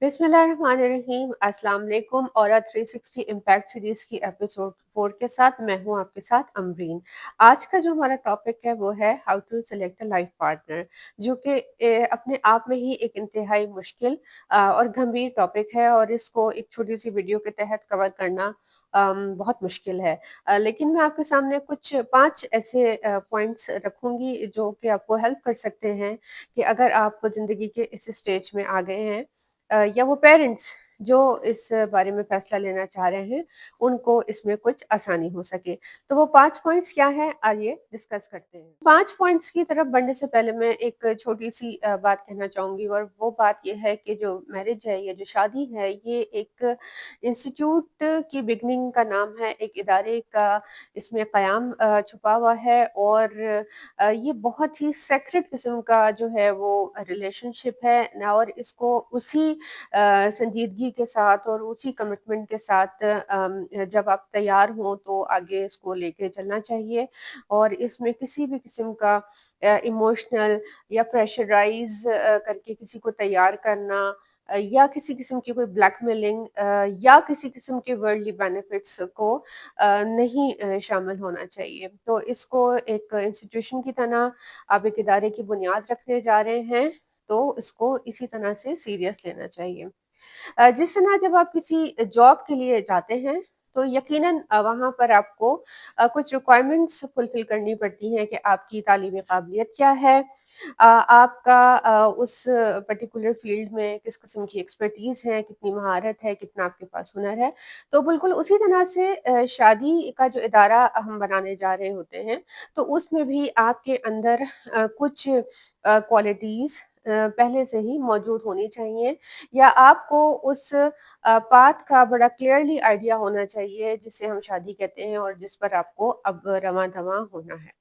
बिस्मिल्लाहिर्रहमानिर्रहीम। अस्सलाम वालेकुम। औरत 360 इम्पैक्ट सीरीज की एपिसोड 4 के साथ मैं हूं आपके साथ अमरीन। आज का जो हमारा टॉपिक है वो है how to select a life partner, जो कि अपने आप में ही एक इंतहाई मुश्किल और गंभीर टॉपिक है, और इसको एक छोटी सी वीडियो के तहत कवर करना बहुत मुश्किल है। लेकिन मैं आपके सामने कुछ 5 ऐसे पॉइंट्स रखूंगी जो कि आपको हेल्प कर सकते हैं कि अगर आप ज़िंदगी के इस स्टेज में आ गए हैं, या वो पेरेंट्स जो इस बारे में फैसला लेना चाह रहे हैं, उनको इसमें कुछ आसानी हो सके। तो वो 5 पॉइंट्स क्या हैं, आइए डिस्कस करते हैं। 5 पॉइंट्स की तरफ बढ़ने से पहले मैं एक छोटी-सी बात कहना चाहूँगी, और वो बात ये है कि जो मैरिज है, ये जो शादी है, ये एक इंस्टीट्यूट की बिगिनिंग का नाम है, एक इदारे का इसमें क़याम छुपा हुआ है, और ये बहुत ही सेक्रेड किस्म का जो है वो रिलेशनशिप है ना, और इसको उसी संजीदगी के साथ और उसी कमिटमेंट के साथ जब आप तैयार हो तो आगे इसको लेके चलना चाहिए। और इसमें किसी भी किस्म का इमोशनल या प्रेशराइज करके किसी को तैयार करना, या किसी किस्म की कोई ब्लैकमेलिंग या किसी किस्म के वर्ल्डली बेनिफिट्स को नहीं शामिल होना चाहिए। तो इसको एक इंस्टीट्यूशन की तरह आप एक इदारे की बुनियाद रखने जा रहे हैं, तो इसको इसी तरह से सीरियस लेना चाहिए। जिस तरह जब आप किसी जॉब के लिए जाते हैं, तो यकीनन वहाँ पर आपको कुछ रिक्वायरमेंट्स फुलफिल करनी पड़ती हैं कि आपकी तालीमी काबिलियत क्या है, आपका उस पर्टिकुलर फील्ड में किस किस्म की एक्सपर्टीज़ है, कितनी महारत है, कितना आपके पास हुनर है। तो बिल्कुल उसी तरह से शादी का जो इदारा हम बनाने जा रहे होते हैं, तो उसमें भी आपके अंदर कुछ क्वालिटीज़ पहले से ही मौजूद होनी चाहिए, या आपको उस पाथ का बड़ा क्लियरली आइडिया होना चाहिए जिसे हम शादी कहते हैं और जिस पर आपको अब रवां-दवां होना है।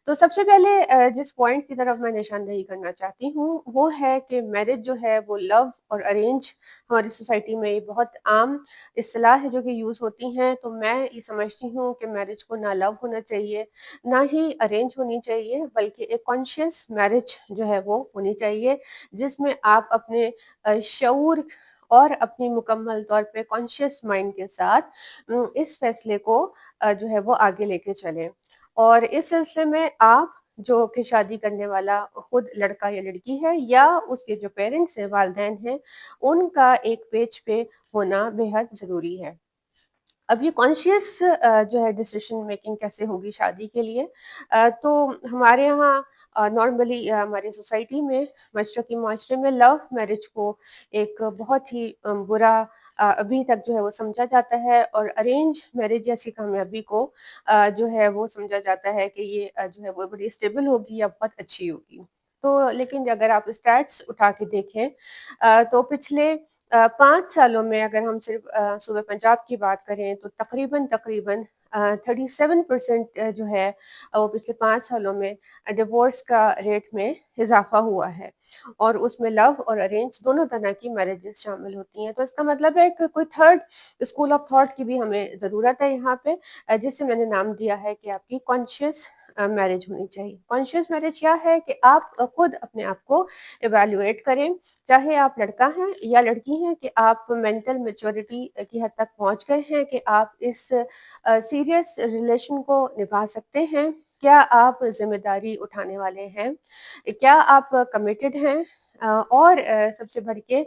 तो सबसे पहले जिस पॉइंट की तरफ मैं निशानदेही करना चाहती हूँ, वो है कि मैरिज जो है वो लव और अरेंज हमारी सोसाइटी में ये बहुत आम इस्तिलाह है जो कि यूज़ होती हैं। तो मैं ये समझती हूँ कि मैरिज को ना लव होना चाहिए, ना ही अरेंज होनी चाहिए, बल्कि एक कॉन्शियस मैरिज जो है वो होनी चाहिए, जिसमें आप अपने शऊर और अपनी मुकम्मल तौर पे कॉन्शियस माइंड के साथ इस फैसले को जो है वो आगे लेके चलें। और इस सिलसिले में आप जो कि शादी करने वाला खुद लड़का या लड़की है, या उसके जो पेरेंट्स हैं, वालिदैन हैं, उनका एक पेज पे होना बेहद ज़रूरी है। अब ये कॉन्शियस जो है डिसीजन मेकिंग कैसे होगी शादी के लिए, तो हमारे यहाँ नॉर्मली हमारी सोसाइटी में, मशरक़ी माशरे में लव मैरिज को एक बहुत ही बुरा अभी तक जो है वो समझा जाता है, और अरेंज मैरिज जैसी कामयाबी को जो है वो समझा जाता है कि ये जो है वो बड़ी स्टेबल होगी या बहुत अच्छी होगी। तो लेकिन अगर आप स्टैट्स उठा के देखें, तो पिछले 5 सालों में अगर हम सिर्फ सूबे पंजाब की बात करें, तो तकरीबन 37% जो है वो पिछले 5 सालों में डिवोर्स का रेट में इज़ाफ़ा हुआ है, और उसमें लव और अरेंज दोनों तरह की मैरिजेज़ शामिल होती हैं। तो इसका मतलब है कि कोई थर्ड स्कूल ऑफ थॉट की भी हमें ज़रूरत है यहाँ पे, जिसे मैंने नाम दिया है कि आपकी कॉन्शियस मैरिज होनी चाहिए। कॉन्शियस मैरिज क्या है कि आप खुद अपने आप को इवैल्यूएट करें, चाहे आप लड़का हैं या लड़की हैं, कि आप मेंटल मैच्योरिटी की हद तक पहुंच गए हैं कि आप इस सीरियस रिलेशन को निभा सकते हैं। क्या आप ज़िम्मेदारी उठाने वाले हैं? क्या आप कमिटेड हैं? और सबसे बढ़ के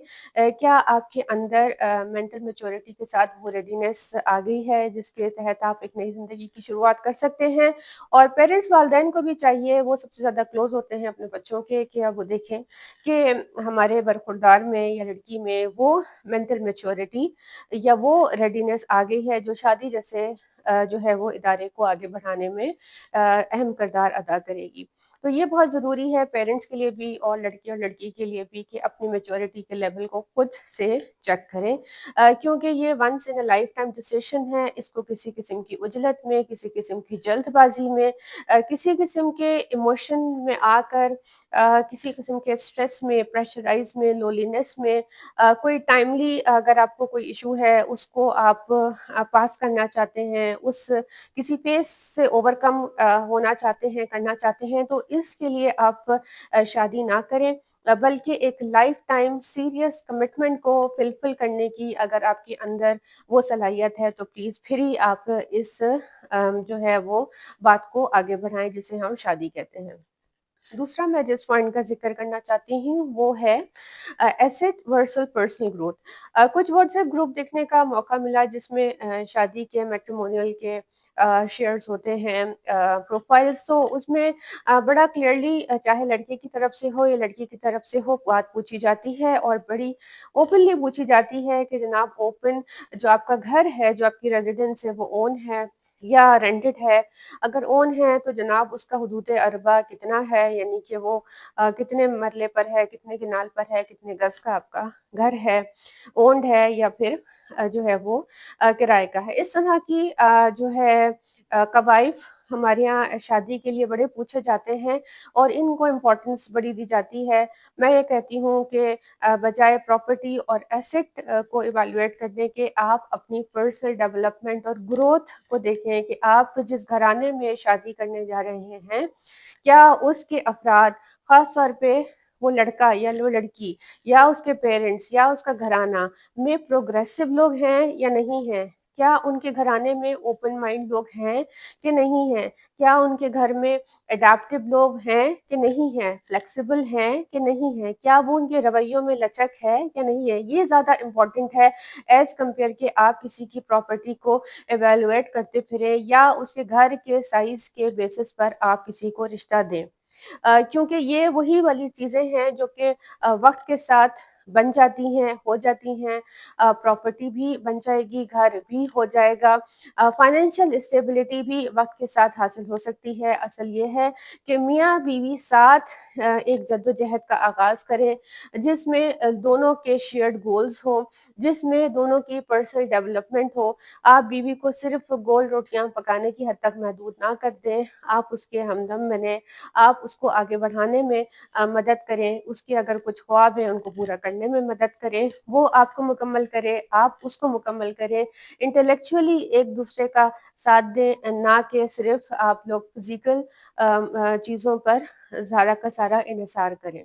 क्या आपके अंदर मेंटल मैच्योरिटी के साथ वो रेडीनेस आ गई है जिसके तहत आप एक नई ज़िंदगी की शुरुआत कर सकते हैं? और पेरेंट्स वालिदैन को भी चाहिए, वो सबसे ज़्यादा क्लोज़ होते हैं अपने बच्चों के, कि अब वो देखें कि हमारे बरखुरदार में या लड़की में वो मेंटल मैच्योरिटी या वो रेडीनेस आ गई है जो शादी जैसे जो है वो इदारे को आगे बढ़ाने में अहम किरदार अदा करेगी। तो ये बहुत ज़रूरी है पेरेंट्स के लिए भी और लड़के और लड़की के लिए भी कि अपनी मैच्योरिटी के लेवल को खुद से चेक करें, क्योंकि ये once in a lifetime decision है। इसको किसी किस्म की उजलत में, किसी किस्म की जल्दबाजी में, किसी किस्म के इमोशन में आकर, किसी किस्म के स्ट्रेस में, प्रेशराइज़ में, लोनलीनेस में, कोई टाइमली अगर आपको कोई इश्यू है उसको आप पास करना चाहते हैं, उस किसी फेज़ से ओवरकम होना चाहते हैं, करना चाहते हैं, तो इसके लिए आप शादी ना करें। बल्कि एक लाइफ टाइम सीरियस कमिटमेंट को फुलफिल करने की अगर आपके अंदर वो सलाहियत है, तो प्लीज़ फिर ही आप इस जो है वो बात को आगे बढ़ाएँ जिसे हम शादी कहते हैं। दूसरा मैं जिस पॉइंट का ज़िक्र करना चाहती हूँ वो है एसेट वर्सेस पर्सनल ग्रोथ। कुछ व्हाट्सएप ग्रुप देखने का मौका मिला जिसमें शादी के मैट्रिमोनियल के शेयर्स होते हैं, प्रोफाइल्स, तो उसमें बड़ा क्लियरली चाहे लड़के की तरफ से हो या लड़की की तरफ से हो बात पूछी जाती है और बड़ी ओपनली पूछी जाती है कि जनाब ओपन जो आपका घर है, जो आपकी रेज़िडेंस है वो ओन है या रेंटेड है? अगर ओन है तो जनाब उसका हुदूद अरबा कितना है, यानी कि वो कितने मरले पर है, कितने किनाल पर है, कितने गज का आपका घर है, ओन्ड है या फिर जो है वो किराए का है। इस तरह की जो है कवायद हमारे यहाँ शादी के लिए बड़े पूछे जाते हैं और इनको इम्पोर्टेंस बड़ी दी जाती है। मैं ये कहती हूँ कि बजाय प्रॉपर्टी और एसेट को इवैल्यूएट करने के आप अपनी पर्सनल डेवलपमेंट और ग्रोथ को देखें कि आप जिस घराने में शादी करने जा रहे हैं, क्या उसके अफ़राद ख़ास तौर पे वो लड़का या वो लड़की या उसके पेरेंट्स या उसका घराना में प्रोग्रेसिव लोग हैं या नहीं हैं? क्या उनके घराने में ओपन माइंड लोग हैं कि नहीं हैं? क्या उनके घर में एडैप्टिव लोग हैं कि नहीं हैं? फ्लेक्सिबल हैं कि नहीं हैं? क्या वो उनके रवैयों में लचक है या नहीं है? ये ज़्यादा इम्पोर्टेंट है एज़ कम्पेयर कि आप किसी की प्रॉपर्टी को इवैल्यूएट करते फिरें या उसके घर के साइज़ के बेसिस पर आप किसी को रिश्ता दें। क्योंकि ये वही वाली चीज़ें हैं जो कि वक़्त के साथ बन जाती हैं, हो जाती हैं। प्रॉपर्टी भी बन जाएगी, घर भी हो जाएगा। फाइनेंशियल स्टेबिलिटी भी वक़्त के साथ हासिल हो सकती है। असल ये है कि मियाँ-बीवी साथ एक जद्दोजहद का आगाज़ करें, जिसमें दोनों के शेयर्ड गोल्स हों, जिसमें दोनों की पर्सनल डेवलपमेंट हो। आप बीवी को सिर्फ़ गोल रोटियाँ पकाने की हद तक महदूद ना कर दें, आप उसके हमदम बनें, आप उसको आगे बढ़ाने में मदद करें, उसके अगर कुछ ख्वाब हैं उनको पूरा करने में मदद करें, वो आपको मुकम्मल करे, आप उसको मुकम्मल करें, इंटेलेक्चुअली एक-दूसरे का साथ दें, ना कि सिर्फ़ आप लोग फ़िज़िकल चीज़ों पर सारा का सारा इन्हिसार करें।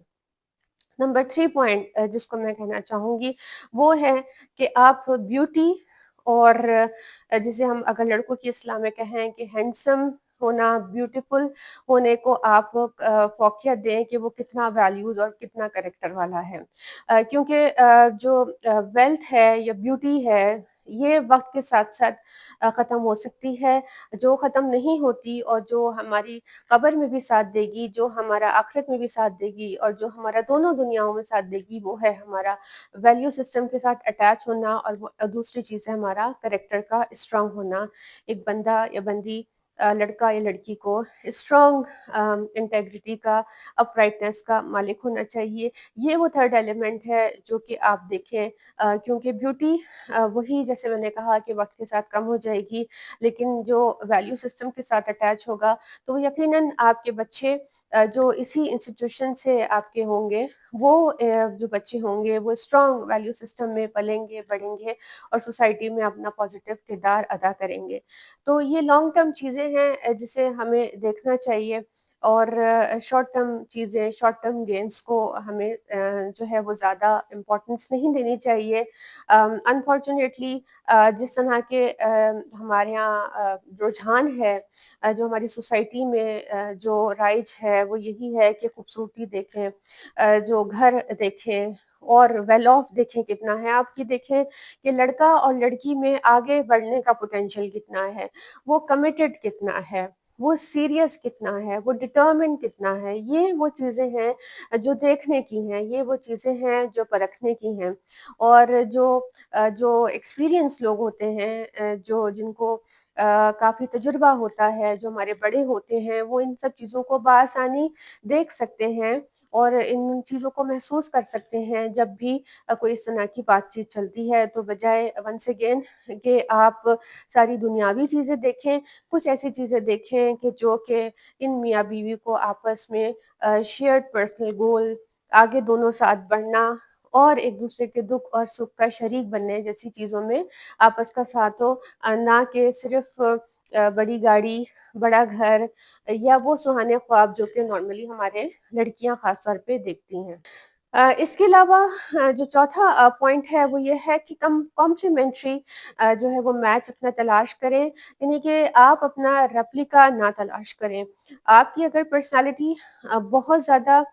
नंबर 3 पॉइंट जिसको मैं कहना चाहूँगी वो है कि आप ब्यूटी और जिसे हम अगर लड़कों की इस्लाह में कहें कि हैंडसम होना, ब्यूटीफुल होने को आप फ़ौक़ियत दें कि वो कितना वैल्यूज़ और कितना कैरेक्टर वाला है। क्योंकि जो वेल्थ है या ब्यूटी है, ये वक़्त के साथ-साथ ख़त्म हो सकती है। जो ख़त्म नहीं होती और जो हमारी कब्र में भी साथ देगी, जो हमारा आखिरत में भी साथ देगी और जो हमारा दोनों दुनियाओं में साथ देगी, वो है हमारा वैल्यू सिस्टम के साथ अटैच होना और वो दूसरी चीज़ है हमारा कैरेक्टर का स्ट्रॉन्ग होना। एक बंदा या बंदी लड़का या लड़की को स्ट्रॉन्ग इंटेग्रिटी का, अपराइटनेस का मालिक होना चाहिए। ये वो थर्ड एलिमेंट है जो कि आप देखें, क्योंकि ब्यूटी वही जैसे मैंने कहा कि वक़्त के साथ कम हो जाएगी, लेकिन जो वैल्यू सिस्टम के साथ अटैच होगा तो यकीनन आपके बच्चे जो इसी इंस्टीट्यूशन से आपके होंगे, वो जो बच्चे होंगे वो स्ट्रॉन्ग वैल्यू सिस्टम में पलेंगे, बढ़ेंगे और सोसाइटी में अपना पॉजिटिव किरदार अदा करेंगे। तो ये लॉन्ग टर्म चीज़ें हैं जिसे हमें देखना चाहिए और शॉर्ट टर्म चीज़ें, शॉर्ट टर्म गेन्स को हमें जो है वो ज़्यादा इम्पोर्टेंस नहीं देनी चाहिए। अनफॉर्च्युनेटली जिस तरह के हमारे यहाँ रुझान है, जो हमारी सोसाइटी में जो राइज है वो यही है कि खूबसूरती देखें, जो घर देखें और वेल ऑफ देखें कितना है। आप ये देखें कि लड़का और लड़की में आगे बढ़ने का पोटेंशियल कितना है, वो कमिटेड कितना है, वो सीरियस कितना है, वो डिटर्मिन्ड कितना है। ये वो चीज़ें हैं जो देखने की हैं, ये वो चीज़ें हैं जो परखने की हैं और जो एक्सपीरियंस लोग होते हैं, जो जिनको काफ़ी तजुर्बा होता है, जो हमारे बड़े होते हैं, वो इन सब चीज़ों को बआसानी देख सकते हैं और इन चीज़ों को महसूस कर सकते हैं जब भी कोई इस तरह की बातचीत चलती है। तो बजाय वन्स अगेन कि आप सारी दुनियावी चीज़ें देखें, कुछ ऐसी चीज़ें देखें कि जो कि इन मियाँ-बीवी को आपस में शेयर्ड पर्सनल गोल, आगे दोनों साथ बढ़ना और एक-दूसरे के दुःख और सुख का शरीक बनने जैसी चीज़ों में आपस का साथ हो, ना कि सिर्फ़ बड़ी गाड़ी, बड़ा घर या वो सुहाने ख्वाब जो कि नॉर्मली हमारे लड़कियां खास तौर पे देखती हैं। इसके अलावा जो चौथा पॉइंट है वो ये है कि कॉम्प्लीमेंट्री जो है वो मैच अपना तलाश करें, यानी कि आप अपना रेप्लिका ना तलाश करें। आपकी अगर पर्सनैलिटी बहुत ज़्यादा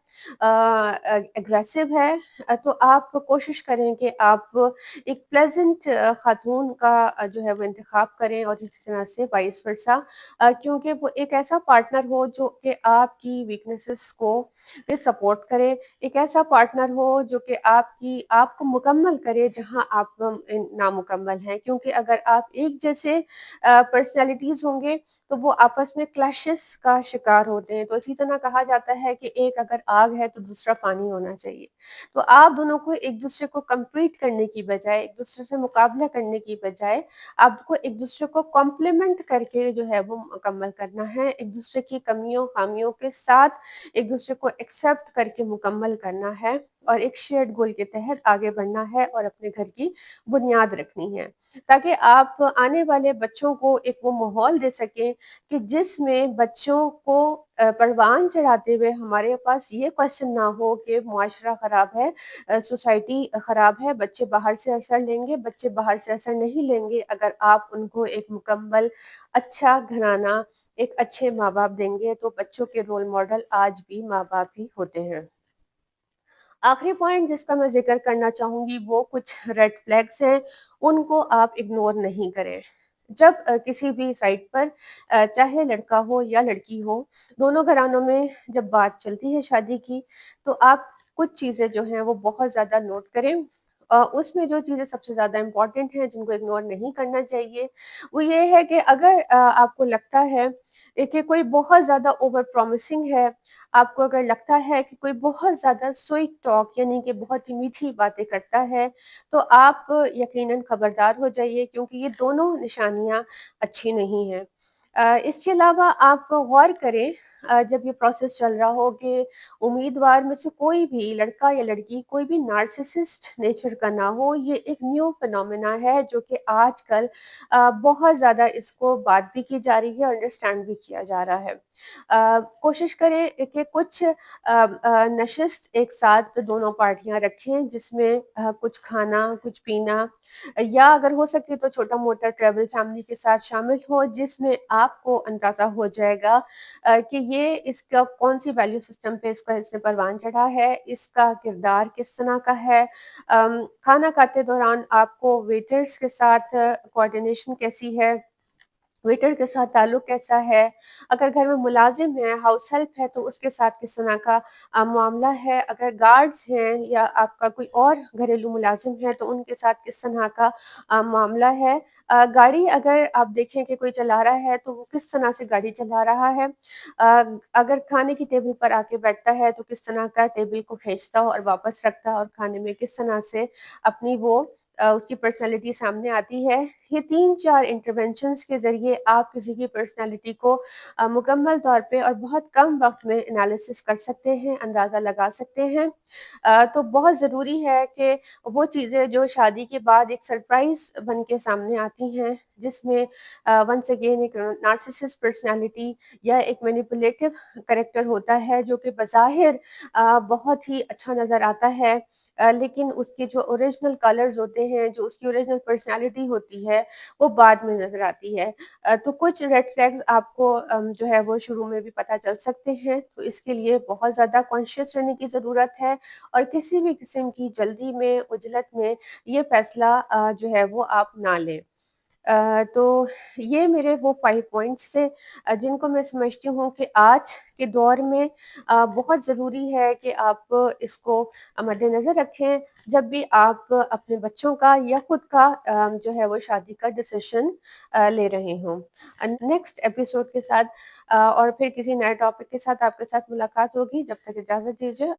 एग्रेसिव है, तो आप कोशिश करें कि आप एक प्लेजेंट खातून का जो है वो इंतखाब करें, और इसी तरह से वाइस वर्सा, क्योंकि वो एक ऐसा पार्टनर हो जो कि आपकी वीकनेसेस को भी सपोर्ट करे, एक ऐसा पार्टनर हो जो कि आपको मुकम्मल करे जहां आप नामुकम्मल हैं, क्योंकि अगर आप एक जैसे पर्सनैलिटीज होंगे तो वो आपस में क्लैशेस का शिकार होते हैं। तो इसी तरह कहा जाता है कि एक अगर आग है तो दूसरा पानी होना चाहिए। तो आप दोनों को एक दूसरे को कम्पीट करने की बजाय, एक दूसरे से मुकाबला करने की बजाय, आपको एक दूसरे को कॉम्प्लीमेंट करके जो है वो मुकम्मल करना है। एक दूसरे की कमियों खामियों के साथ एक दूसरे को एक्सेप्ट करके मुकम्मल करना है, और एक शेयर्ड गोल के तहत आगे बढ़ना है और अपने घर की बुनियाद रखनी है, ताकि आप आने वाले बच्चों को एक वो माहौल दे सकें कि जिसमें बच्चों को परवान चढ़ाते हुए हमारे पास ये क्वेश्चन ना हो कि मुआशरा खराब है, सोसाइटी खराब है, बच्चे बाहर से असर लेंगे, बच्चे बाहर से असर नहीं लेंगे अगर आप उनको एक मुकम्मल अच्छा घराना, एक अच्छे माँ-बाप देंगे। तो बच्चों के रोल मॉडल आज भी माँ-बाप ही होते हैं। आखिरी पॉइंट जिसका मैं ज़िक्र करना चाहूँगी वो कुछ रेड फ्लैग्स हैं, उनको आप इग्नोर नहीं करें। जब किसी भी साइट पर चाहे लड़का हो या लड़की हो, दोनों घरानों में जब बात चलती है शादी की, तो आप कुछ चीज़ें जो हैं वो बहुत ज़्यादा नोट करें। उसमें जो चीज़ें सबसे ज़्यादा इम्पोर्टेंट हैं, जिनको इग्नोर नहीं करना चाहिए, वो ये है कि अगर आपको लगता है कि कोई बहुत ज़्यादा ओवर प्रॉमिसिंग है, आपको अगर लगता है कि कोई बहुत ज़्यादा स्वीट टॉक यानी कि बहुत ही मीठी बातें करता है, तो आप यकीनन खबरदार हो जाइए, क्योंकि ये दोनों निशानियाँ अच्छी नहीं हैं। इसके अलावा आप गौर करें, जब ये प्रोसेस चल रहा हो, कि उम्मीदवार में से कोई भी लड़का या लड़की कोई भी नार्सिसिस्ट नेचर का ना हो। ये एक न्यू फिनोमेना है जो कि आजकल बहुत ज़्यादा इसको बात भी की जा रही है, अंडरस्टैंड भी किया जा रहा है। कोशिश करें कि कुछ नशिस्त एक साथ दोनों पार्टियाँ रखें, जिसमें कुछ खाना, कुछ पीना, या अगर हो सके तो छोटा-मोटा ट्रैवल फैमिली के साथ शामिल हो, जिसमें आपको अंदाज़ा हो जाएगा कि ये इसका कौन-सी वैल्यू सिस्टम पे इसने परवान चढ़ा है, इसका किरदार किस तरह का है। खाना खाते दौरान आपको वेटर्स के साथ कोऑर्डिनेशन कैसी है, वेटर के साथ ताल्लुक कैसा है, अगर घर में मुलाजिम है, हाउस हेल्प है, तो उसके साथ किस तरह का मामला है, अगर गार्ड्स हैं या आपका कोई और घरेलू मुलाजिम है तो उनके साथ किस तरह का मामला है। गाड़ी अगर आप देखें कि कोई चला रहा है तो वो किस तरह से गाड़ी चला रहा है। अगर खाने की टेबल पर आके बैठता है तो किस तरह का टेबल को खींचता और वापस रखता, और खाने में किस तरह से अपनी वो उसकी पर्सनैलिटी सामने आती है। ये 3-4 इंटरवेंशंस के ज़रिए आप किसी की पर्सनैलिटी को मुकम्मल तौर पे और बहुत कम वक़्त में एनालिसिस कर सकते हैं, अंदाज़ा लगा सकते हैं। तो बहुत ज़रूरी है कि वो चीज़ें जो शादी के बाद एक सरप्राइज़ बन के सामने आती हैं, जिसमें वन्स अगेन एक नार्सिसिस्ट पर्सनैलिटी या एक मैनिपुलेटिव कैरेक्टर होता है, जो कि बज़ाहिर बहुत ही अच्छा नज़र आता है, लेकिन उसके जो ओरिजिनल कलर्स होते हैं, जो उसकी ओरिजिनल पर्सनैलिटी होती है, वो बाद में नज़र आती है। तो कुछ रेड फ्लैग्स आपको जो है वो शुरू में भी पता चल सकते हैं, तो इसके लिए बहुत ज़्यादा कॉन्शियस रहने की ज़रूरत है, और किसी भी किस्म की जल्दी में, उजलत में ये फैसला जो है वो आप ना लें। तो ये मेरे वो 5 पॉइंट्स थे, जिनको मैं समझती हूँ कि आज के दौर में बहुत ज़रूरी है कि आप इसको मद्देनज़र रखें, जब भी आप अपने बच्चों का या खुद का जो है वो शादी का डिसीज़न ले रहे हों। नेक्स्ट एपिसोड के साथ और फिर किसी नए टॉपिक के साथ आपके साथ मुलाकात होगी, जब तक इजाज़त दीजिए।